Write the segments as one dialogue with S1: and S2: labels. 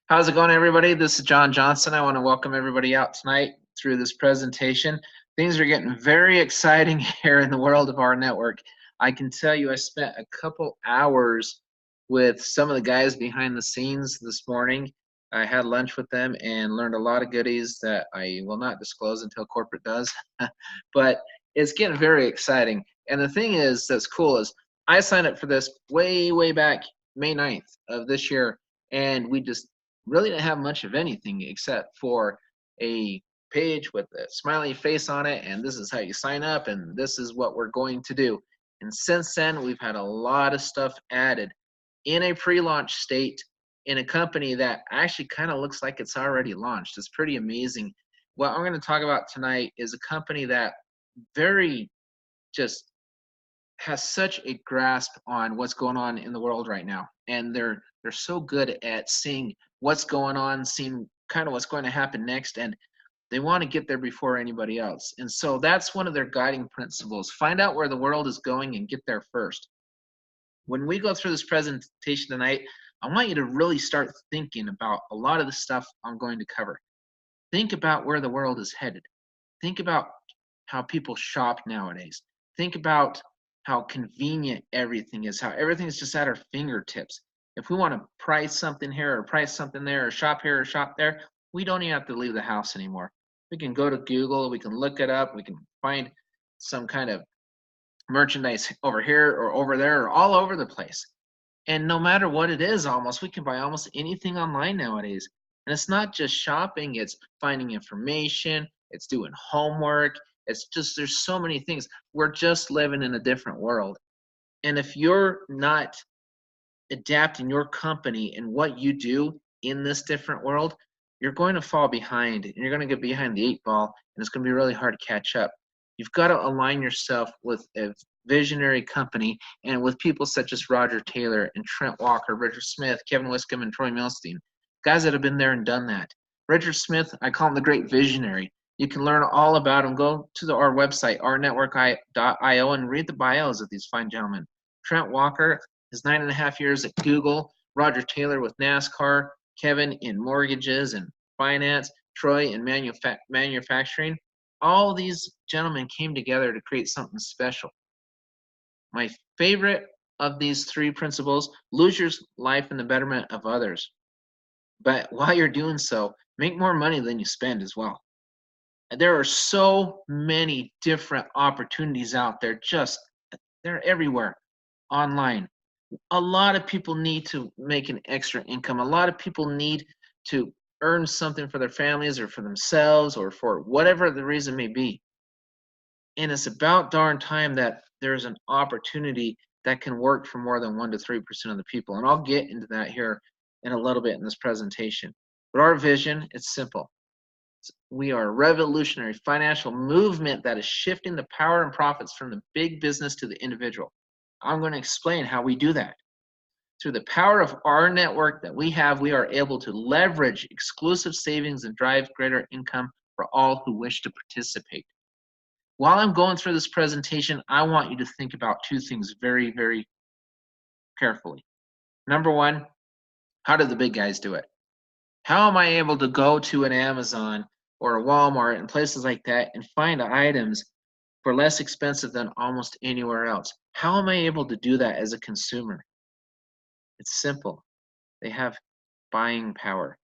S1: How's it going, everybody? This is John Johnson. I want to welcome everybody out tonight through this presentation. Things are getting very exciting here in the world of rNetwork. I can tell you I spent a couple hours with some of the guys behind the scenes this morning. I had lunch with them and learned a lot of goodies that I will not disclose until corporate does. But it's getting very exciting. And the thing is that's cool is I signed up for this way back May 9th of this year, and we just really didn't have much of anything except for a page with a smiley face on it, and this is how you sign up, and this is what we're going to do. And since then, we've had a lot of stuff added in a pre-launch state in a company that actually kind of looks like it's already launched. It's pretty amazing. What I'm going to talk about tonight is a company that very just has such a grasp on what's going on in the world right now, and they're so good at seeing what's going on, seeing kind of what's going to happen next, and they want to get there before anybody else. And so that's one of their guiding principles. Find out where the world is going and get there first. When we go through this presentation tonight, I want you to really start thinking about a lot of the stuff I'm going to cover. Think about where the world is headed. Think about how people shop nowadays. Think about how convenient everything is, how everything is just at our fingertips. If we want to price something here or price something there or shop here or shop there, we don't even have to leave the house anymore. We can go to Google, we can look it up, we can find some kind of merchandise over here or over there or all over the place. And no matter what it is, almost, we can buy almost anything online nowadays. And it's not just shopping, it's finding information, it's doing homework, it's just, there's so many things. We're just living in a different world. And if you're not adapting your company and what you do in this different world, you're going to fall behind, and you're going to get behind the 8 ball, and it's going to be really hard to catch up. You've got to align yourself with a visionary company and with people such as Roger Taylor and Trent Walker, Richard Smith, Kevin Wiscombe, and Troy Milstein, guys that have been there and done that. Richard Smith, I call him the great visionary. You can learn all about him. Go to our website, rNetwork.io, and read the bios of these fine gentlemen. Trent Walker, his 9.5 years at Google, Roger Taylor with NASCAR, Kevin in mortgages and finance, Troy in manufacturing. All these gentlemen came together to create something special. My favorite of these 3 principles: lose your life in the betterment of others. But while you're doing so, make more money than you spend as well. And there are so many different opportunities out there, they're everywhere online. A lot of people need to make an extra income. A lot of people need to earn something for their families or for themselves or for whatever the reason may be. And it's about darn time that there's an opportunity that can work for more than 1 to 3% of the people. And I'll get into that here in a little bit in this presentation. But our vision, it's simple. We are a revolutionary financial movement that is shifting the power and profits from the big business to the individual. I'm going to explain how we do that. Through the power of our network that we have, we are able to leverage exclusive savings and drive greater income for all who wish to participate. While I'm going through this presentation, I want you to think about 2 things very carefully. Number 1, how do the big guys do it? How am I able to go to an Amazon or a Walmart and places like that and find items for less expensive than almost anywhere else? How am I able to do that as a consumer? It's simple. They have buying power.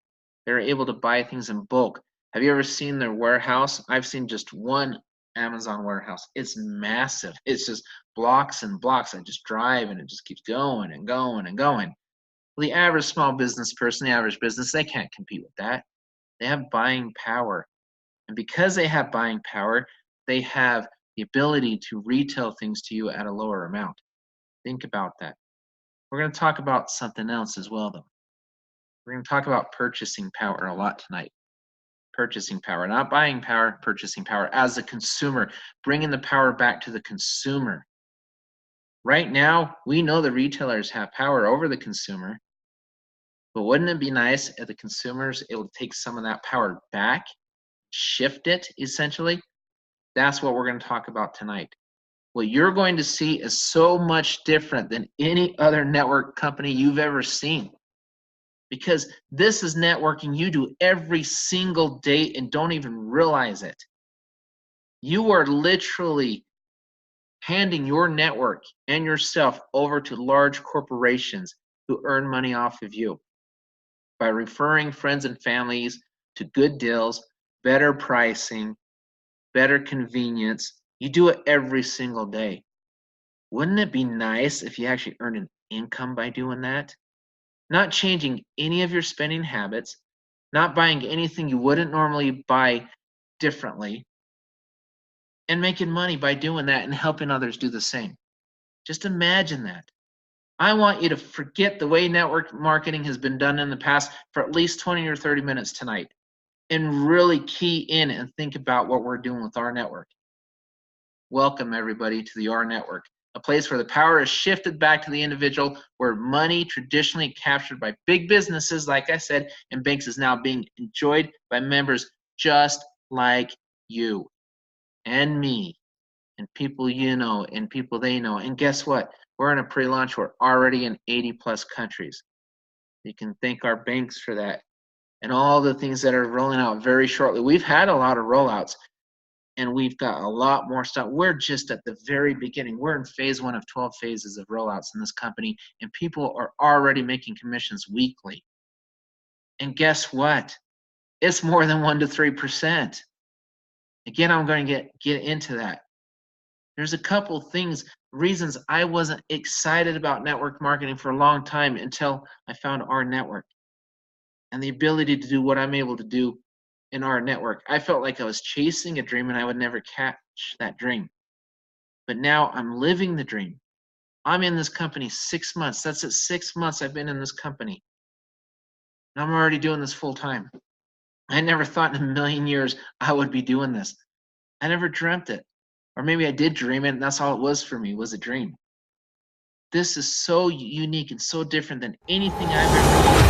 S1: They're able to buy things in bulk. Have you ever seen their warehouse? I've seen just one Amazon warehouse. It's massive. It's just blocks and blocks. I just drive and it just keeps going and going and going. Well, the average small business person, the average business, they can't compete with that. They have buying power. And because they have buying power, they have the ability to retail things to you at a lower amount. Think about that. We're going to talk about something else as well, though. We're going to talk about purchasing power a lot tonight. Purchasing power, not buying power, purchasing power as a consumer, bringing the power back to the consumer. Right now, we know the retailers have power over the consumer, but wouldn't it be nice if the consumers able to take some of that power back, shift it, essentially? That's what we're going to talk about tonight. What you're going to see is so much different than any other network company you've ever seen. because this is networking you do every single day and don't even realize it. You are literally handing your network and yourself over to large corporations who earn money off of you by referring friends and families to good deals, better pricing, better convenience. You do it every single day. Wouldn't it be nice if you actually earned an income by doing that? Not changing any of your spending habits, not buying anything you wouldn't normally buy differently, and making money by doing that and helping others do the same. Just imagine that. I want you to forget the way network marketing has been done in the past for at least 20 or 30 minutes tonight and really key in and think about what we're doing with our network. Welcome everybody to the rNetwork, a place where the power is shifted back to the individual, where money traditionally captured by big businesses, like I said, and banks is now being enjoyed by members just like you and me and people you know and people they know. And guess what? We're in a pre-launch. We're already in 80 plus countries. You can thank our banks for that and all the things that are rolling out very shortly. We've had a lot of rollouts and we've got a lot more stuff. We're just at the very beginning. We're in phase 1 of 12 phases of rollouts in this company, and people are already making commissions weekly. And guess what? It's more than 1 to 3%. Again, I'm going to get into that. There's a couple things, reasons I wasn't excited about network marketing for a long time until I found rNetwork and the ability to do what I'm able to do in rNetwork. I felt like I was chasing a dream and I would never catch that dream. But now I'm living the dream. I'm in this company 6 months. That's it, 6 months I've been in this company. And I'm already doing this full time. I never thought in a million years I would be doing this. I never dreamt it. Or maybe I did dream it, and that's all it was for me, was a dream. This is so unique and so different than anything I've ever done.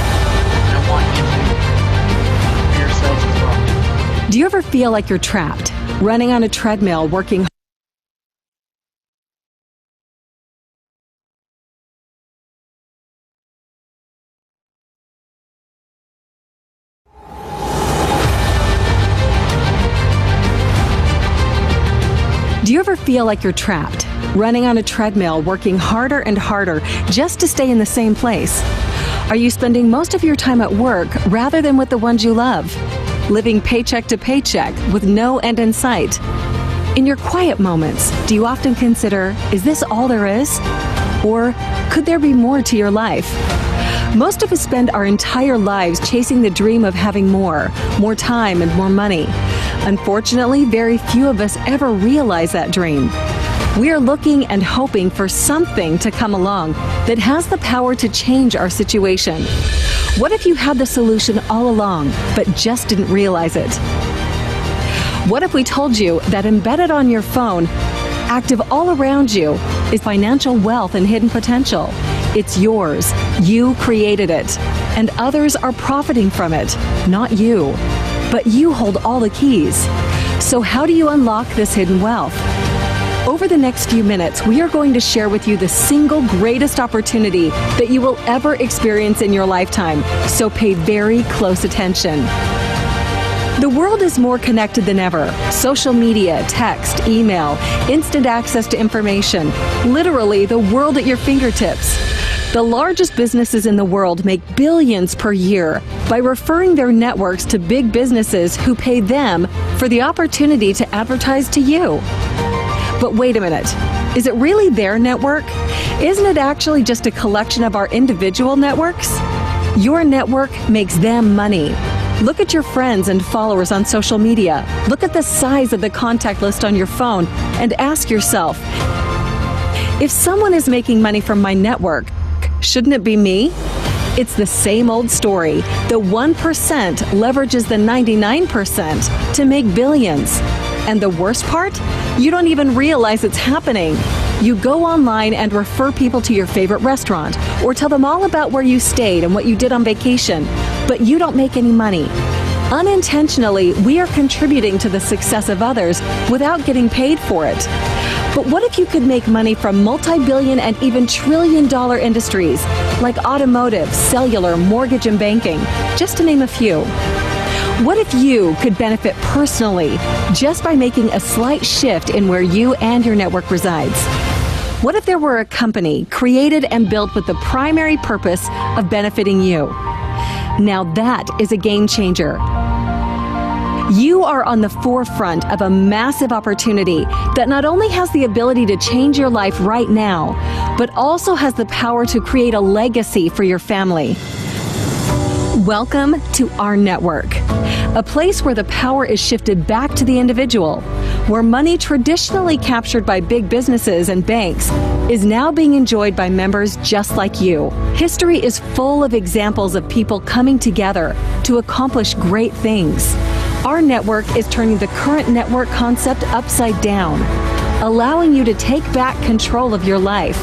S1: And I want you to do for yourselves as well.
S2: Do you ever feel like you're trapped, running on a treadmill, working Do you ever feel like you're trapped, running on a treadmill, working harder and harder just to stay in the same place? Are you spending most of your time at work rather than with the ones you love? Living paycheck to paycheck with no end in sight? In your quiet moments, do you often consider, is this all there is? Or could there be more to your life? Most of us spend our entire lives chasing the dream of having more time and more money. Unfortunately, very few of us ever realize that dream. We are looking and hoping for something to come along that has the power to change our situation. What if you had the solution all along, but just didn't realize it? What if we told you that embedded on your phone, active all around you, is financial wealth and hidden potential? It's yours. You created it. And others are profiting from it, not you. But you hold all the keys. So how do you unlock this hidden wealth? Over the next few minutes, we are going to share with you the single greatest opportunity that you will ever experience in your lifetime. So pay very close attention. The world is more connected than ever. Social media, text, email, instant access to information. Literally, the world at your fingertips. The largest businesses in the world make billions per year by referring their networks to big businesses who pay them for the opportunity to advertise to you. But wait a minute, is it really their network? Isn't it actually just a collection of our individual networks? Your network makes them money. Look at your friends and followers on social media. Look at the size of the contact list on your phone and ask yourself, if someone is making money from my network, shouldn't it be me? It's the same old story. The 1% leverages the 99% to make billions. And the worst part? You don't even realize it's happening. You go online and refer people to your favorite restaurant or tell them all about where you stayed and what you did on vacation, but you don't make any money. Unintentionally, we are contributing to the success of others without getting paid for it. But what if you could make money from multi-billion and even trillion-dollar industries like automotive, cellular, mortgage, and banking, just to name a few? What if you could benefit personally just by making a slight shift in where you and your network resides? What if there were a company created and built with the primary purpose of benefiting you? Now that is a game changer. You are on the forefront of a massive opportunity that not only has the ability to change your life right now, but also has the power to create a legacy for your family. Welcome to rNetwork, a place where the power is shifted back to the individual, where money traditionally captured by big businesses and banks is now being enjoyed by members just like you. History is full of examples of people coming together to accomplish great things. rNetwork is turning the current network concept upside down, allowing you to take back control of your life,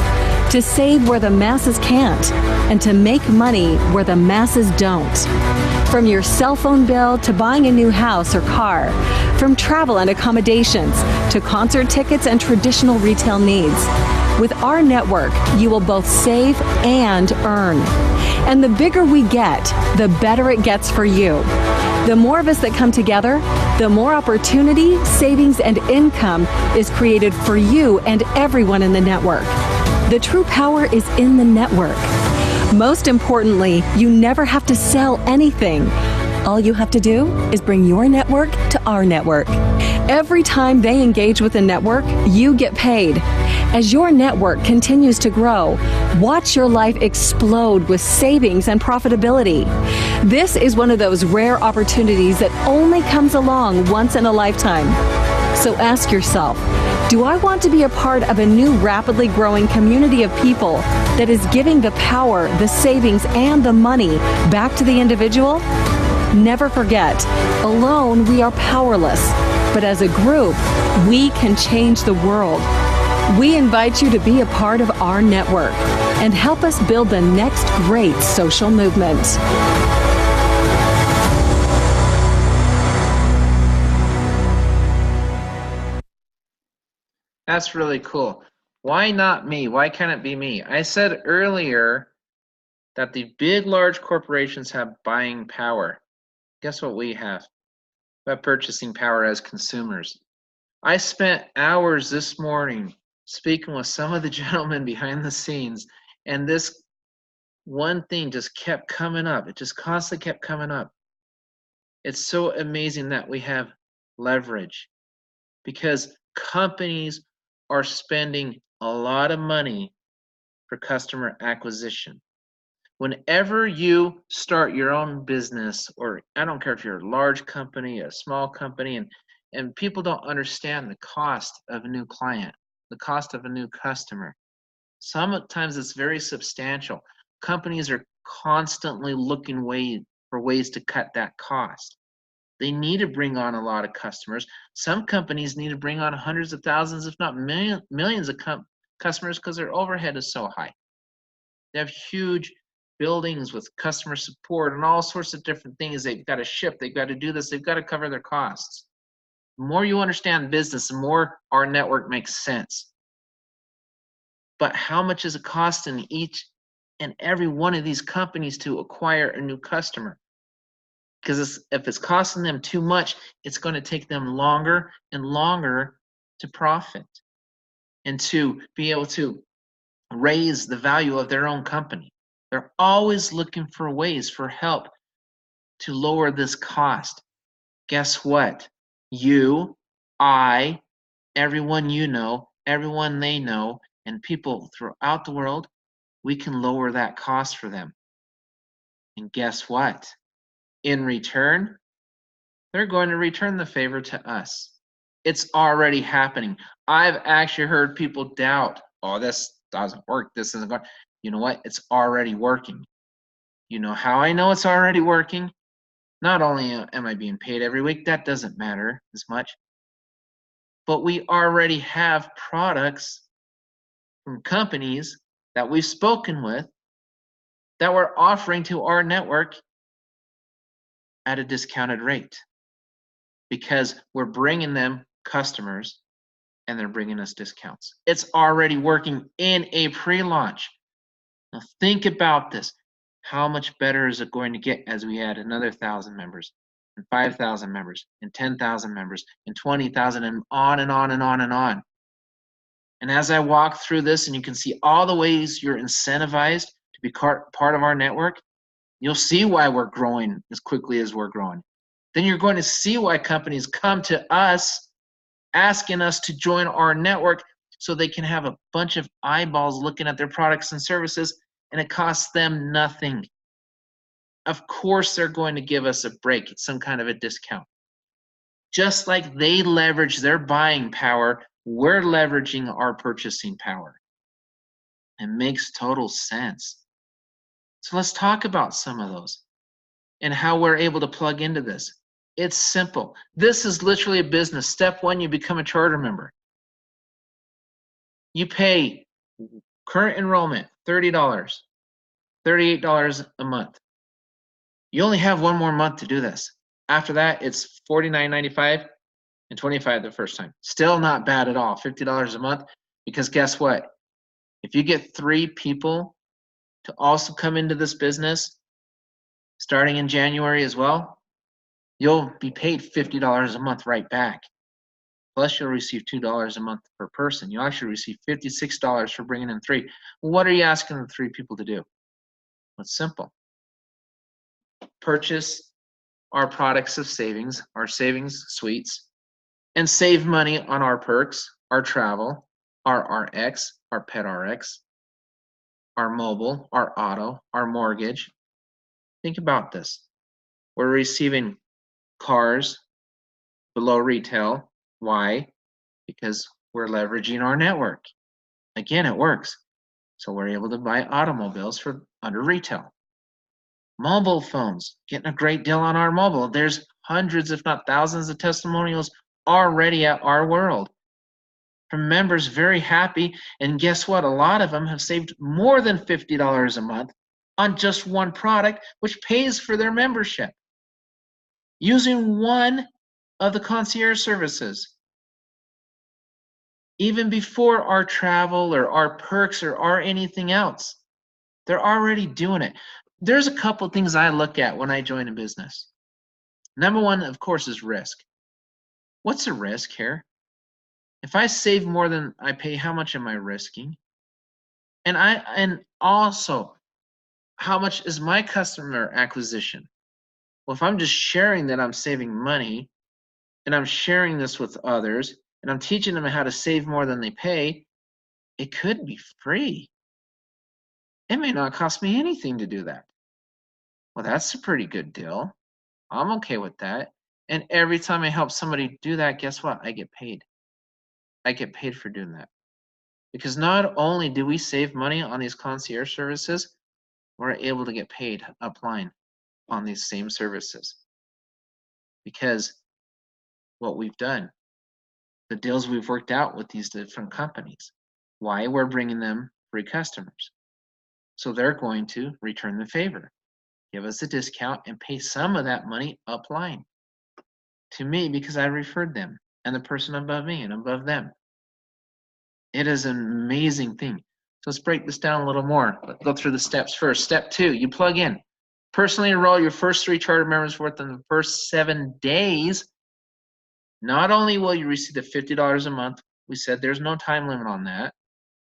S2: to save where the masses can't, and to make money where the masses don't. From your cell phone bill to buying a new house or car, from travel and accommodations to concert tickets and traditional retail needs. With rNetwork, you will both save and earn. And the bigger we get, the better it gets for you. The more of us that come together, the more opportunity, savings, and income is created for you and everyone in the network. The true power is in the network. Most importantly, you never have to sell anything. All you have to do is bring your network to rNetwork. Every time they engage with a network, you get paid. As your network continues to grow, watch your life explode with savings and profitability. This is one of those rare opportunities that only comes along once in a lifetime. So ask yourself, do I want to be a part of a new rapidly growing community of people that is giving the power, the savings, and the money back to the individual? Never forget, alone we are powerless, but as a group, we can change the world. We invite you to be a part of rNetwork and help us build the next great social movement.
S1: That's really cool. Why not me? Why can't it be me? I said earlier that the big, large corporations have buying power. Guess what we have? We have purchasing power as consumers. I spent hours this morning speaking with some of the gentlemen behind the scenes, and this one thing just kept coming up. It just constantly kept coming up. It's so amazing that we have leverage because companies are spending a lot of money for customer acquisition. Whenever you start your own business, or I don't care if you're a large company, a small company, and people don't understand the cost of a new client, the cost of a new customer. Sometimes it's very substantial. Companies are constantly looking for ways to cut that cost. They need to bring on a lot of customers. Some companies need to bring on hundreds of thousands, if not millions of customers because their overhead is so high. They have huge buildings with customer support and all sorts of different things. They've got to ship, they've got to do this, they've got to cover their costs. The more you understand business, the more rNetwork makes sense. But how much is it costing each and every one of these companies to acquire a new customer? Because if it's costing them too much, it's going to take them longer and longer to profit and to be able to raise the value of their own company. They're always looking for ways for help to lower this cost. Guess what? You, I, everyone you know, everyone they know, and people throughout the world, we can lower that cost for them. And guess what? In return, they're going to return the favor to us. It's already happening. I've actually heard people doubt, oh, this doesn't work, this isn't going. You know what? It's already working. You know how I know it's already working? Not only am I being paid every week, that doesn't matter as much, but we already have products from companies that we've spoken with that we're offering to rNetwork at a discounted rate because we're bringing them customers and they're bringing us discounts. It's already working in a pre-launch. Now think about this. How much better is it going to get as we add another 1,000 members, and 5,000 members, and 10,000 members, and 20,000, and on and on and on and on. And as I walk through this, and you can see all the ways you're incentivized to be part of our network, you'll see why we're growing as quickly as we're growing. Then you're going to see why companies come to us asking us to join our network so they can have a bunch of eyeballs looking at their products and services, and it costs them nothing. Of course they're going to give us a break, some kind of a discount. Just like they leverage their buying power, we're leveraging our purchasing power. It makes total sense. So let's talk about some of those and how we're able to plug into this. It's simple. This is literally a business. Step one, you become a charter member. You pay current enrollment, $30, $38 a month. You only have one more month to do this. After that, it's $49.95 and $25 the first time. Still not bad at all, $50 a month, because guess what? If you get 3 people to also come into this business starting in January as well, you'll be paid $50 a month right back. Plus, you'll receive $2 a month per person. You'll actually receive $56 for bringing in 3. What are you asking the 3 people to do? It's simple. Purchase our products of savings, our savings suites, and save money on our perks, our travel, our RX, our pet RX, our mobile, our auto, our mortgage. Think about this. We're receiving cars below retail. Why? Because we're leveraging our network. Again, it works. So we're able to buy automobiles for under retail. Mobile phones, getting a great deal on our mobile. There's hundreds, if not thousands, of testimonials already at our world from members very happy. And guess what? A lot of them have saved more than $50 a month on just one product, which pays for their membership, using one of the concierge services. Even before our travel or our perks or our anything else, they're already doing it. There's a couple things I look at when I join a business. Number one, of course, is risk. What's the risk here? If I save more than I pay, how much am I risking? And also, how much is my customer acquisition? Well, if I'm just sharing that I'm saving money, and I'm sharing this with others, and I'm teaching them how to save more than they pay, it could be free. It may not cost me anything to do that. Well, that's a pretty good deal. I'm okay with that. And every time I help somebody do that, guess what? I get paid. I get paid for doing that. Because not only do we save money on these concierge services, we're able to get paid upline on these same services. Because what we've done, the deals we've worked out with these different companies, why we're bringing them free customers. So they're going to return the favor, give us a discount, and pay some of that money upline to me because I referred them and the person above me and above them. It is an amazing thing. So let's break this down a little more. Let's go through the steps first. Step 2, you plug in. Personally enroll your first 3 charter members worth in the first 7 days. Not only will you receive the $50 a month, we said there's no time limit on that,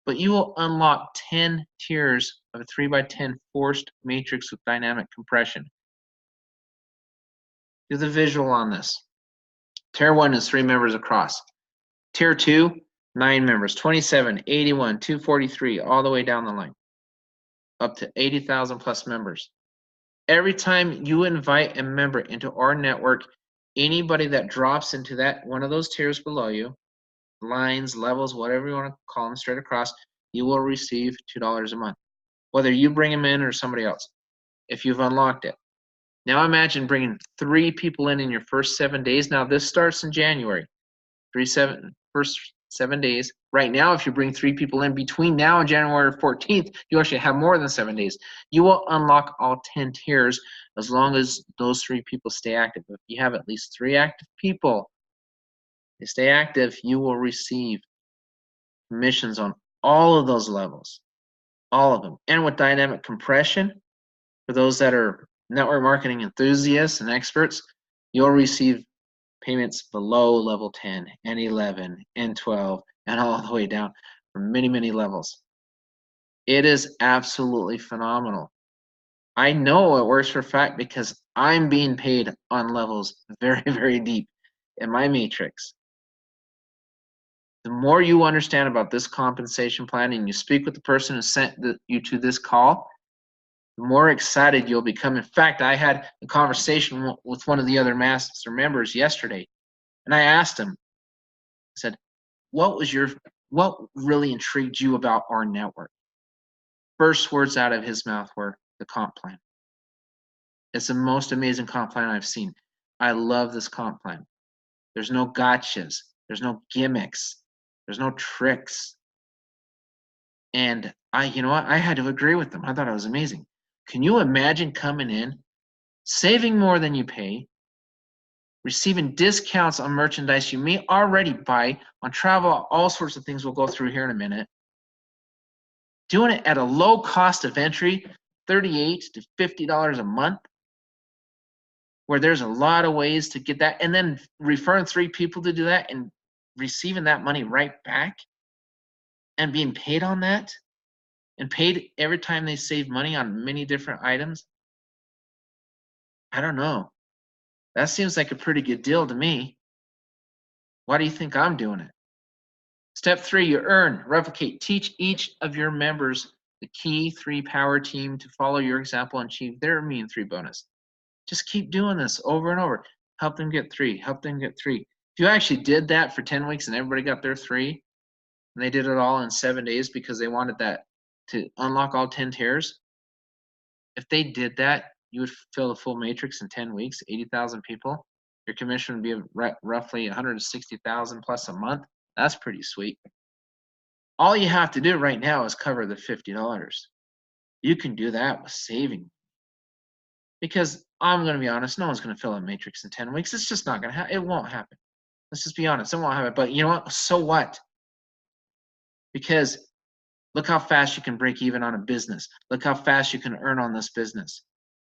S1: but you will unlock 10 tiers of a 3x10 forced matrix with dynamic compression. Do the visual on this. Tier 1 is 3 members across. Tier 2, 9 members, 27, 81, 243, all the way down the line, up to 80,000 plus members. Every time you invite a member into our network, anybody that drops into that one of those tiers below you, lines, levels, whatever you want to call them, straight across, you will receive $2 a month, whether you bring them in or somebody else, if you've unlocked it. Now imagine bringing 3 people in your first 7 days. Now this starts in January, first 7 days. Right now, if you bring 3 people in between now and January 14th, you actually have more than 7 days. You will unlock all 10 tiers as long as those 3 people stay active. If you have at least 3 active people, they stay active, you will receive commissions on all of those levels, all of them. And with dynamic compression, for those that are network marketing enthusiasts and experts, you'll receive payments below level 10 and 11 and 12 and all the way down for many, many levels. It is absolutely phenomenal. I know it works for a fact because I'm being paid on levels very, very deep in my matrix. The more you understand about this compensation plan and you speak with the person who sent you to this call, the more excited you'll become. In fact, I had a conversation with one of the other master members yesterday, and I asked him, I said, what really intrigued you about our network? First words out of his mouth were the comp plan. It's the most amazing comp plan I've seen. I love this comp plan. There's no gotchas. There's no gimmicks. There's no tricks. And you know what? I had to agree with them. I thought it was amazing. Can you imagine coming in, saving more than you pay, receiving discounts on merchandise you may already buy, on travel, all sorts of things we'll go through here in a minute, doing it at a low cost of entry, $38 to $50 a month, where there's a lot of ways to get that, and then referring 3 people to do that and receiving that money right back and being paid on that and paid every time they save money on many different items. I don't know. That seems like a pretty good deal to me. Why do you think I'm doing it? Step 3, you earn, replicate, teach each of your members the key 3 power team to follow your example and achieve their mean 3 bonus. Just keep doing this over and over. Help them get 3, help them get 3. If you actually did that for 10 weeks and everybody got their 3, and they did it all in 7 days because they wanted that to unlock all 10 tiers, if they did that, you would fill the full matrix in 10 weeks, 80,000 people. Your commission would be roughly 160,000 plus a month. That's pretty sweet. All you have to do right now is cover the $50. You can do that with saving. Because I'm going to be honest, no one's going to fill a matrix in 10 weeks. It's just not going to happen. It won't happen. Let's just be honest. It won't happen. But you know what? So what? Because look how fast you can break even on a business. Look how fast you can earn on this business.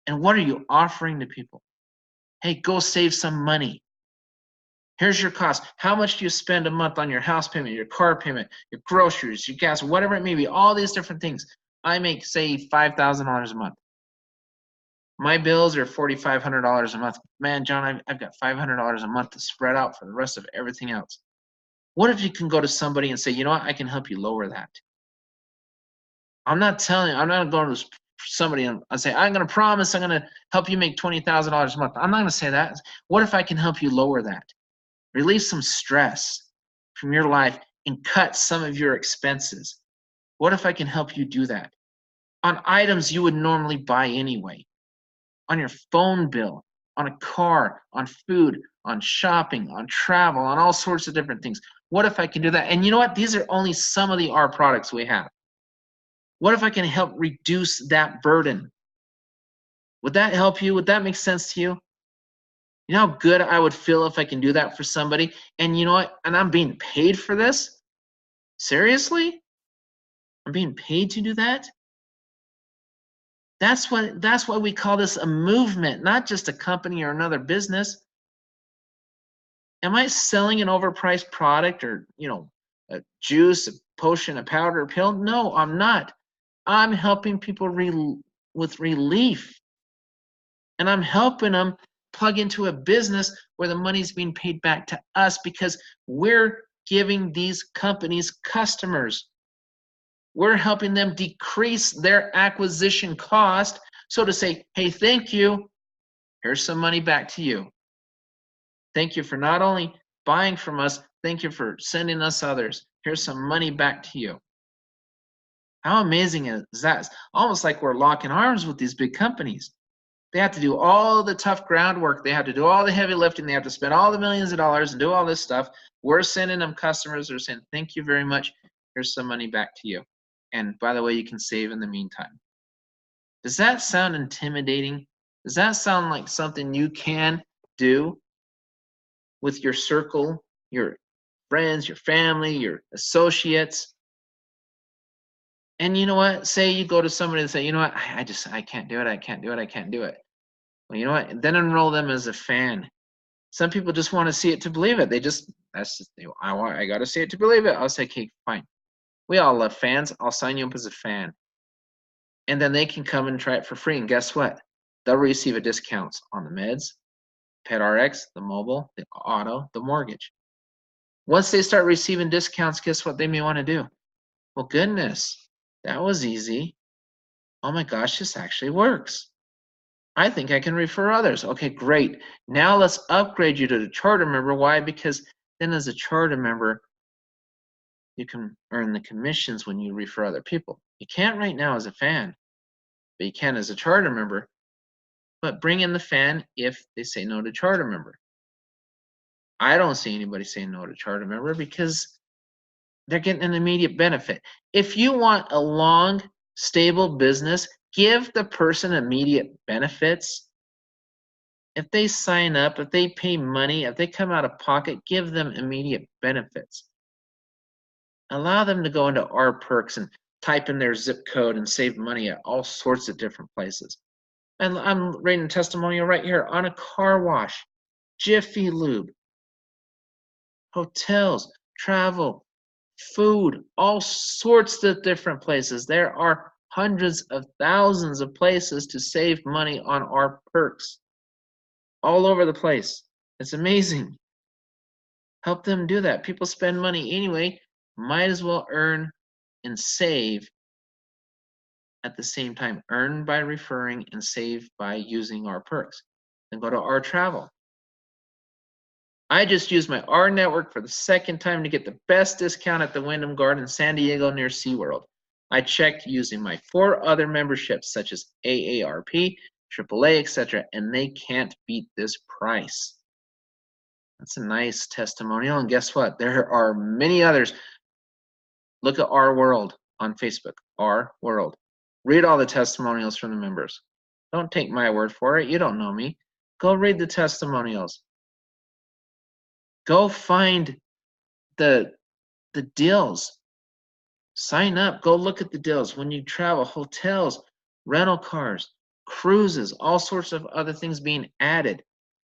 S1: And what are you offering to people? Hey, go save some money. Here's your cost. How much do you spend a month on your house payment, your car payment, your groceries, your gas, whatever it may be, all these different things. I make, say, $5,000 a month. My bills are $4,500 a month. Man, John, I've got $500 a month to spread out for the rest of everything else. What if you can go to somebody and say, you know what, I can help you lower that? I'm not going to somebody and say, I'm going to promise I'm going to help you make $20,000 a month. I'm not going to say that. What if I can help you lower that? Release some stress from your life and cut some of your expenses. What if I can help you do that? On items you would normally buy anyway. On your phone bill, on a car, on food, on shopping, on travel, on all sorts of different things. What if I can do that? And you know what? These are only some of the R products we have. What if I can help reduce that burden? Would that help you? Would that make sense to you? You know how good I would feel if I can do that for somebody? And you know what? And I'm being paid for this? Seriously? I'm being paid to do that? That's why we call this a movement, not just a company or another business. Am I selling an overpriced product or, a juice, a potion, a powder, a pill? No, I'm not. I'm helping people with relief. And I'm helping them plug into a business where the money's being paid back to us because we're giving these companies customers. We're helping them decrease their acquisition cost. So to say, hey, thank you, here's some money back to you. Thank you for not only buying from us, thank you for sending us others. Here's some money back to you. How amazing is that? It's almost like we're locking arms with these big companies. They have to do all the tough groundwork. They have to do all the heavy lifting. They have to spend all the millions of dollars and do all this stuff. We're sending them customers. They're saying, thank you very much. Here's some money back to you. And by the way, you can save in the meantime. Does that sound intimidating? Does that sound like something you can do with your circle, your friends, your family, your associates. And you know what? Say you go to somebody and say, you know what, I can't do it, I can't do it, I can't do it. Well, you know what? Then enroll them as a fan. Some people just want to see it to believe it. I got to see it to believe it. I'll say, okay, fine. We all love fans. I'll sign you up as a fan. And then they can come and try it for free. And guess what? They'll receive a discount on the meds, PetRx, the mobile, the auto, the mortgage. Once they start receiving discounts, guess what they may want to do? Well, goodness, that was easy. Oh my gosh, this actually works. I think I can refer others. Okay, great. Now let's upgrade you to the charter member. Why? Because then as a charter member, you can earn the commissions when you refer other people. You can't right now as a fan, but you can as a charter member. But bring in the fan if they say no to charter member. I don't see anybody saying no to charter member because they're getting an immediate benefit. If you want a long, stable business, give the person immediate benefits. If they sign up, if they pay money, if they come out of pocket, give them immediate benefits. Allow them to go into our perks and type in their zip code and save money at all sorts of different places. And I'm reading a testimonial right here on a car wash, Jiffy Lube, hotels, travel, food, all sorts of different places. There are hundreds of thousands of places to save money on our perks all over the place. It's amazing. Help them do that. People spend money anyway, might as well earn and save at the same time. Earn by referring and save by using our perks. Then go to our travel. I just used my rNetwork for the second time to get the best discount at the Wyndham Garden San Diego near SeaWorld. I checked using my 4 other memberships such as AARP, AAA, etc., and they can't beat this price. That's a nice testimonial, and guess what? There are many others. Look at Our World on Facebook, Our World. Read all the testimonials from the members. Don't take my word for it. You don't know me. Go read the testimonials. Go find the deals. Sign up. Go look at the deals. When you travel, hotels, rental cars, cruises, all sorts of other things being added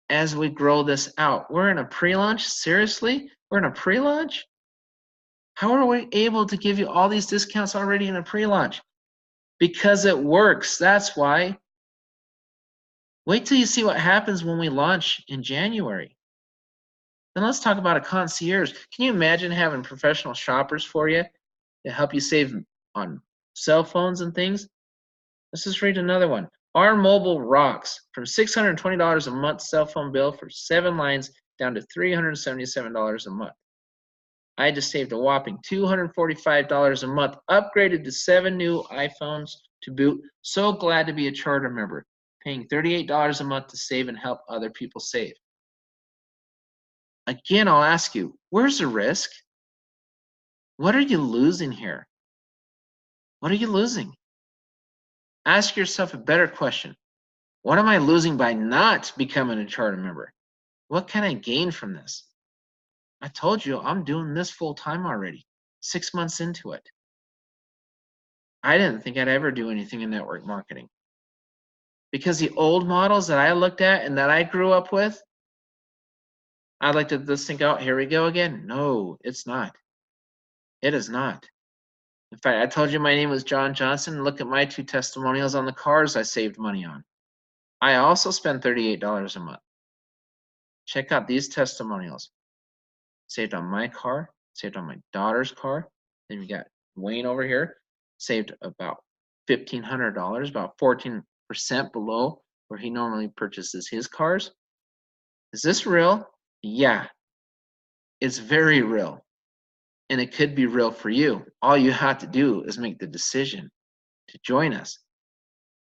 S1: as we grow this out. We're in a pre-launch? Seriously? We're in a pre-launch? How are we able to give you all these discounts already in a pre-launch? Because it works. That's why. Wait till you see what happens when we launch in January. Then let's talk about a concierge. Can you imagine having professional shoppers for you to help you save on cell phones and things? Let's just read another one. Our mobile rocks from $620 a month cell phone bill for 7 lines down to $377 a month. I just saved a whopping $245 a month, upgraded to 7 new iPhones to boot. So glad to be a charter member, paying $38 a month to save and help other people save. Again, I'll ask you, where's the risk? What are you losing here? What are you losing? Ask yourself a better question. What am I losing by not becoming a charter member? What can I gain from this? I told you I'm doing this full time already, 6 months into it. I didn't think I'd ever do anything in network marketing because the old models that I looked at and that I grew up with, I like to just think, oh, here we go again. No, it's not. It is not. In fact, I told you my name was John Johnson. Look at my 2 testimonials on the cars I saved money on. I also spend $38 a month. Check out these testimonials. Saved on my car, saved on my daughter's car. Then we got Wayne over here, saved about $1,500, about 14% below where he normally purchases his cars. Is this real? Yeah, it's very real. And it could be real for you. All you have to do is make the decision to join us.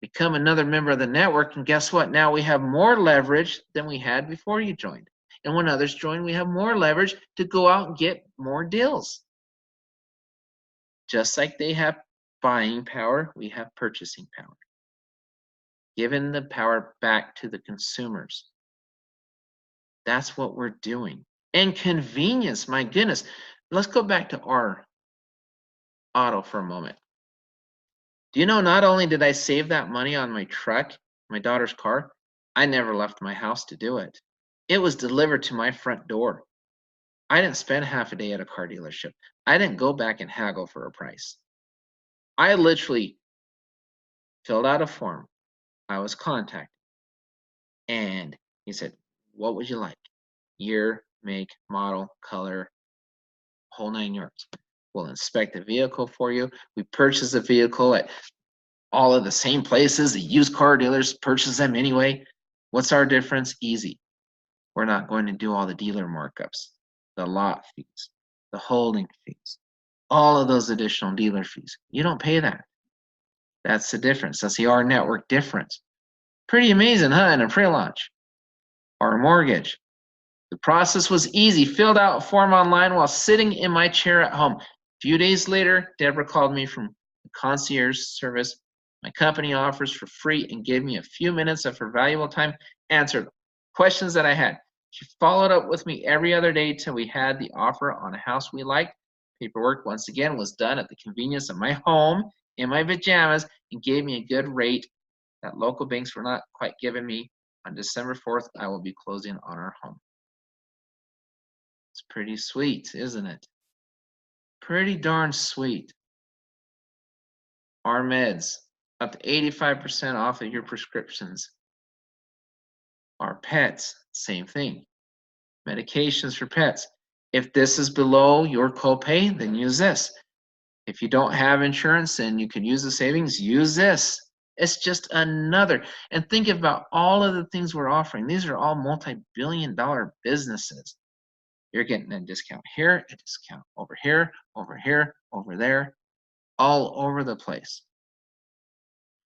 S1: Become another member of the network, and guess what? Now we have more leverage than we had before you joined. And when others join, we have more leverage to go out and get more deals. Just like they have buying power, we have purchasing power. Giving the power back to the consumers. That's what we're doing. and convenience. My goodness. Let's go back to our auto for a moment. Do you know, not only did I save that money on my truck, my daughter's car, I never left my house to do it. It was delivered to my front door. I didn't spend half a day at a car dealership. I didn't go back and haggle for a price. I literally filled out a form. I was contacted. And he said, what would you like? Year, make, model, color, whole 9 yards. We'll inspect the vehicle for you. We purchase the vehicle at all of the same places. The used car dealers purchase them anyway. What's our difference? Easy. We're not going to do all the dealer markups, the lot fees, the holding fees, all of those additional dealer fees. You don't pay that. That's the difference. That's the rNetwork difference. Pretty amazing, huh? In a pre-launch. Our mortgage. The process was easy. Filled out a form online while sitting in my chair at home. A few days later, Deborah called me from the concierge service my company offers for free and gave me a few minutes of her valuable time, answered questions that I had. She followed up with me every other day till we had the offer on a house we liked. Paperwork, once again, was done at the convenience of my home in my pajamas and gave me a good rate that local banks were not quite giving me. On December 4th, I will be closing on our home. It's pretty sweet, isn't it? Pretty darn sweet. Our meds, up to 85% off of your prescriptions. Our pets, same thing. Medications for pets. If this is below your copay, then use this. If you don't have insurance and you can use the savings, use this. It's just another. And think about all of the things we're offering. These are all multi-billion-dollar businesses. You're getting a discount here, a discount over here, over there, all over the place.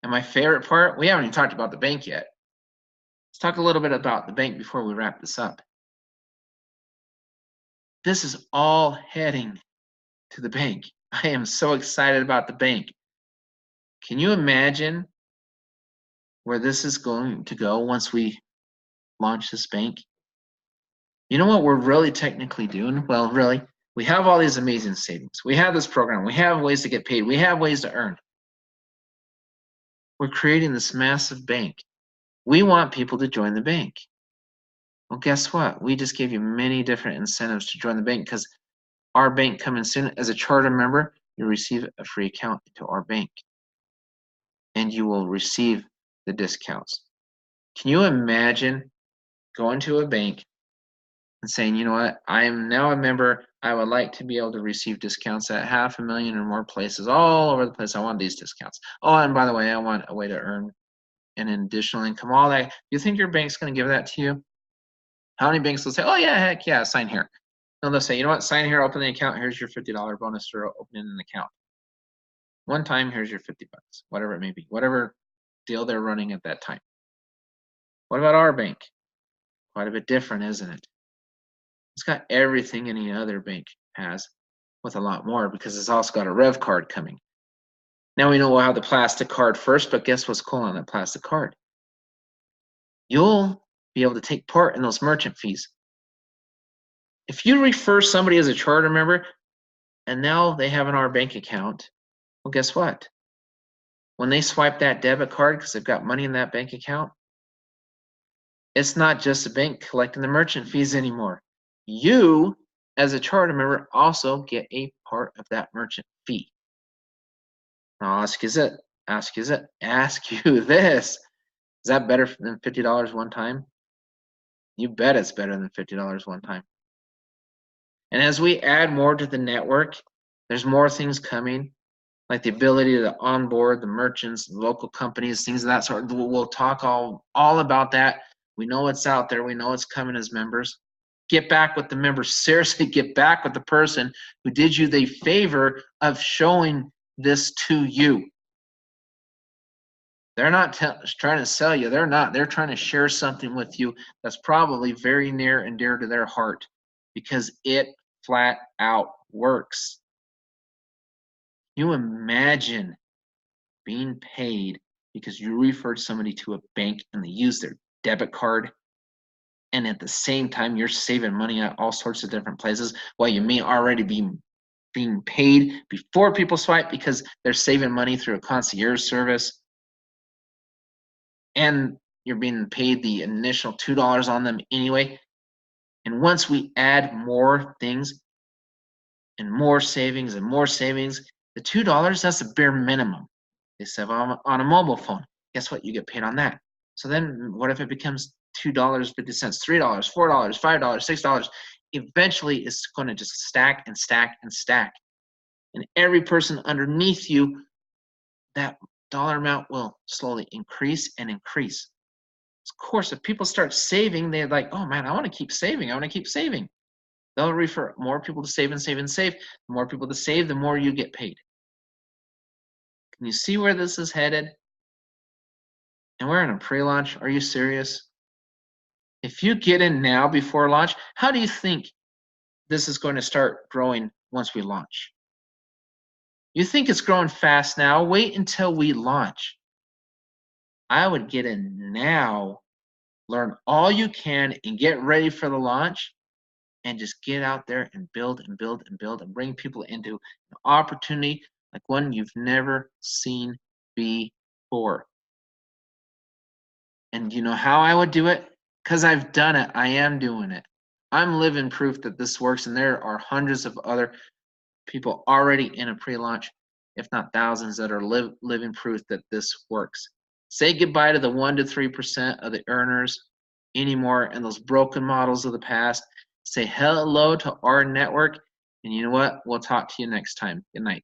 S1: And my favorite part, we haven't even talked about the bank yet. Let's talk a little bit about the bank before we wrap this up. This is all heading to the bank. I am so excited about the bank. Can you imagine where this is going to go once we launch this bank? You know what we're really technically doing? Well, really, we have all these amazing savings. We have this program. We have ways to get paid. We have ways to earn. We're creating this massive bank. We want people to join the bank. Well, guess what? We just gave you many different incentives to join the bank because our bank coming soon. As a charter member, you receive a free account into our bank. And you will receive the discounts. Can you imagine going to a bank and saying, you know what, I am now a member. I would like to be able to receive discounts at 500,000 or more places all over the place. I want these discounts. Oh, and by the way, I want a way to earn an additional income, all that. You think your bank's going to give that to you? How many banks will say, oh, yeah, heck yeah, sign here? No, they'll say, you know what, sign here, open the account. Here's your $50 bonus for opening an account. One time, here's your $50, whatever it may be, whatever deal they're running at that time. What about our bank? Quite a bit different, isn't it? It's got everything any other bank has, with a lot more, because it's also got a Rev card coming. Now we know we'll have the plastic card first, but guess what's cool on that plastic card? You'll be able to take part in those merchant fees. If you refer somebody as a charter member, and now they have an R bank account, well, guess what? When they swipe that debit card because they've got money in that bank account, it's not just the bank collecting the merchant fees anymore. You, as a charter member, also get a part of that merchant fee. Now, I'll ask you this. Is that better than $50 one time? You bet it's better than $50 one time. And as we add more to the network, there's more things coming, like the ability to onboard the merchants, local companies, things of that sort. We'll talk all about that. We know it's out there. We know it's coming as members. Get back with the members. Seriously, get back with the person who did you the favor of showing this to you. They're not trying to sell you. They're not. They're trying to share something with you that's probably very near and dear to their heart because it flat out works. You imagine being paid because you referred somebody to a bank and they use their debit card. and at the same time you're saving money at all sorts of different places while you may already be being paid before people swipe because they're saving money through a concierge service, and you're being paid the initial $2 on them anyway. And once we add more things and more savings, the $2, that's the bare minimum. They save on a mobile phone. Guess what? You get paid on that. So then what if it becomes $2.50, $3, $4, $5, $6? Eventually it's going to just stack and stack and stack. And every person underneath you, that dollar amount will slowly increase and increase. Of course, if people start saving, they're like, oh man, I want to keep saving. I want to keep saving. They'll refer more people to save and save and save. The more people to save, the more you get paid. Can you see where this is headed? And we're in a pre-launch. Are you serious? If you get in now before launch, how do you think this is going to start growing once we launch? You think it's growing fast now? Wait until we launch. I would get in now, learn all you can, and get ready for the launch, and just get out there and build and build and build and bring people into an opportunity like one you've never seen before. And you know how I would do it? Because I've done it. I am doing it. I'm living proof that this works, and there are hundreds of other people already in a pre-launch, if not thousands, that are living proof that this works. Say goodbye to the 1 to 3% of the earners anymore and those broken models of the past. Say hello to rNetwork, and you know what? We'll talk to you next time. Good night.